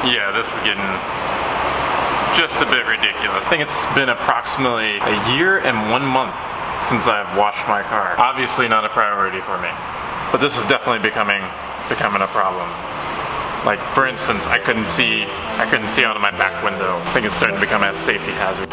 Yeah, this is getting just a bit ridiculous. I think it's been approximately a year and 1 month since I've washed my car. Obviously not a priority for me, but this is definitely becoming a problem. Like, for instance, I couldn't see out of my back window. I think it's starting to become a safety hazard.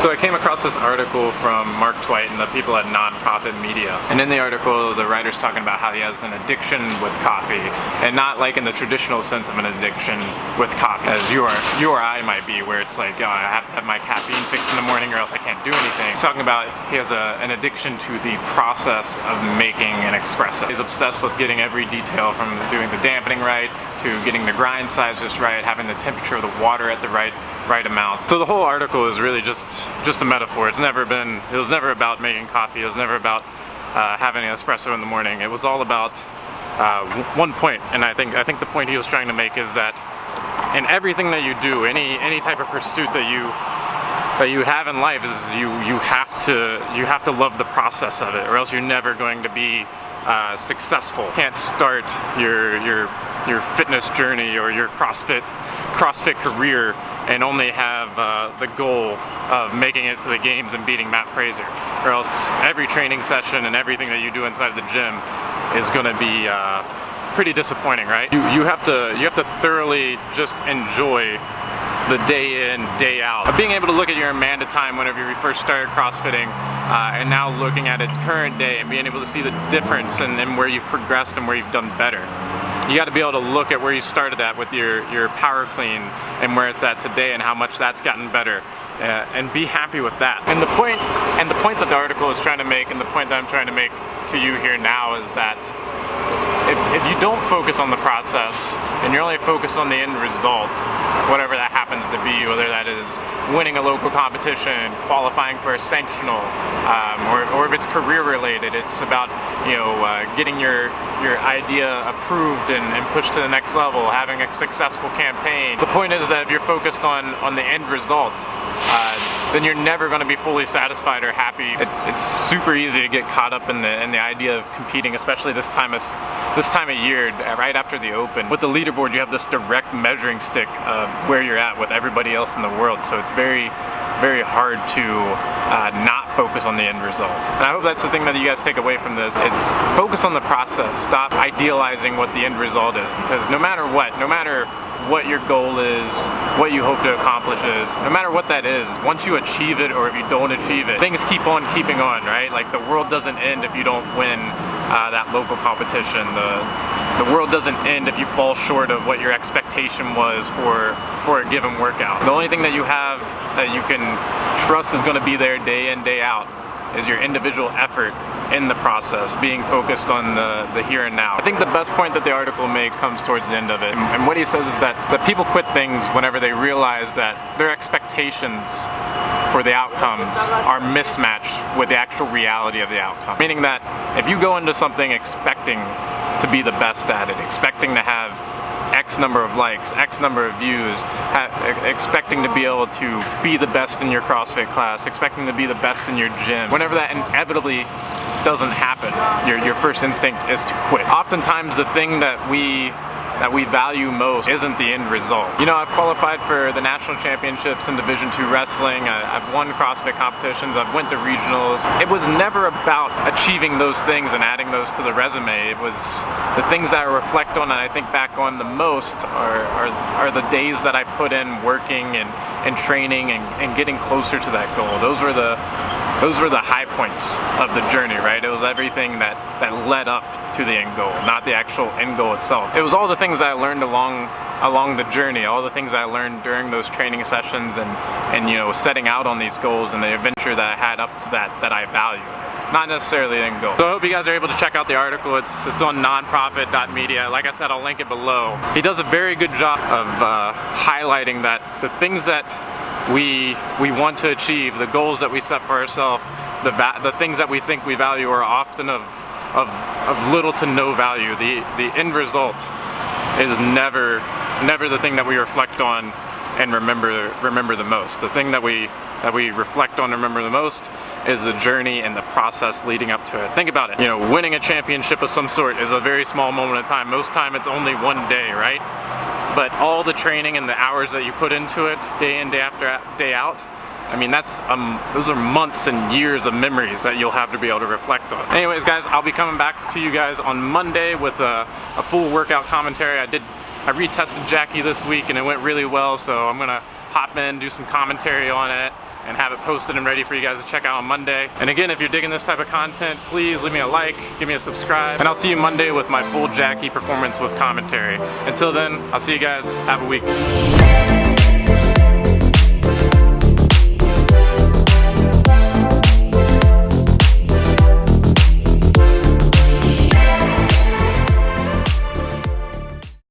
So I came across this article from Mark Twight and the people at Nonprofit Media. And in the article, the writer's talking about how he has an addiction with coffee, and not like in the traditional sense of an addiction with coffee, as you or I might be, where it's like, oh, I have to have my caffeine fixed in the morning or else I can't do anything. He's talking about he has an addiction to the process of making an espresso. He's obsessed with getting every detail, from doing the dampening right, to getting the grind size just right, having the temperature of the water at the right amount. So the whole article is really just a metaphor. It was never about making coffee. It was never about having an espresso in the morning. It was all about one point, and I think the point he was trying to make is that in everything that you do, any type of pursuit that you have in life, is you have to love the process of it, or else you're never going to be successful. You can't start your fitness journey or your CrossFit career and only have the goal of making it to the games and beating Matt Fraser, or else every training session and everything that you do inside the gym is going to be pretty disappointing, right? You have to thoroughly just enjoy the day in, day out. Being able to look at your Amanda time whenever you first started CrossFitting, and now looking at it current day and being able to see the difference and where you've progressed and where you've done better. You got to be able to look at where you started at with your power clean and where it's at today and how much that's gotten better, and be happy with that. And the point that the article is trying to make, and the point that I'm trying to make to you here now, is that if you don't focus on the process and you're only focused on the end result, whatever that happens to be, whether that is winning a local competition, qualifying for a sanctional, or if it's career related, it's about getting your idea approved and pushed to the next level, having a successful campaign. The point is that if you're focused on the end result, then you're never going to be fully satisfied or happy. It's super easy to get caught up in the idea of competing, especially this time of year, right after the Open. With the leaderboard, you have this direct measuring stick of where you're at with everybody else in the world, so it's very, very hard to not focus on the end result. And I hope that's the thing that you guys take away from this, is focus on the process. Stop idealizing what the end result is, because no matter what your goal is, what you hope to accomplish is, no matter what that is, once you achieve it or if you don't achieve it, things keep on keeping on, right? Like, the world doesn't end if you don't win that local competition. The world doesn't end if you fall short of what your expectation was for a given workout. The only thing that you have that you can trust is going to be there day in, day out is your individual effort in the process, being focused on the here and now. I think the best point that the article makes comes towards the end of it, and what he says is that people quit things whenever they realize that their expectations for the outcomes are mismatched with the actual reality of the outcome. Meaning that if you go into something expecting to be the best at it, expecting to have X number of likes, X number of views, expecting to be able to be the best in your CrossFit class, expecting to be the best in your gym, whenever that inevitably doesn't happen, your first instinct is to quit. Oftentimes the thing that we value most isn't the end result. I've qualified for the national championships in Division II wrestling. I've won CrossFit competitions. I've went to regionals. It was never about achieving those things and adding those to the resume. It was the things that I reflect on and I think back on the most are the days that I put in working and training and getting closer to that goal. Those were the high points of the journey, right? It was everything that led up to the end goal, not the actual end goal itself. It was all the things that I learned along the journey, all the things I learned during those training sessions and setting out on these goals and the adventure that I had up to that I value. Not necessarily the end goal. So I hope you guys are able to check out the article. It's on nonprofit.media. Like I said, I'll link it below. He does a very good job of highlighting that the things that we want to achieve, the goals that we set for ourselves, the things that we think we value are often of of little to no value. The end result is never the thing that we reflect on and remember the most. The thing that we reflect on and remember the most is the journey and the process leading up to it. Think about it. You know, winning a championship of some sort is a very small moment of time. Most time it's only one day, right? But all the training and the hours that you put into it, day in, day after day out, I mean, those are months and years of memories that you'll have to be able to reflect on. Anyways, guys, I'll be coming back to you guys on Monday with a full workout commentary. I retested Jackie this week and it went really well, so I'm gonna hop in, do some commentary on it, and have it posted and ready for you guys to check out on Monday. And again, if you're digging this type of content, please leave me a like, give me a subscribe, and I'll see you Monday with my full Jackie performance with commentary. Until then, I'll see you guys. Have a week.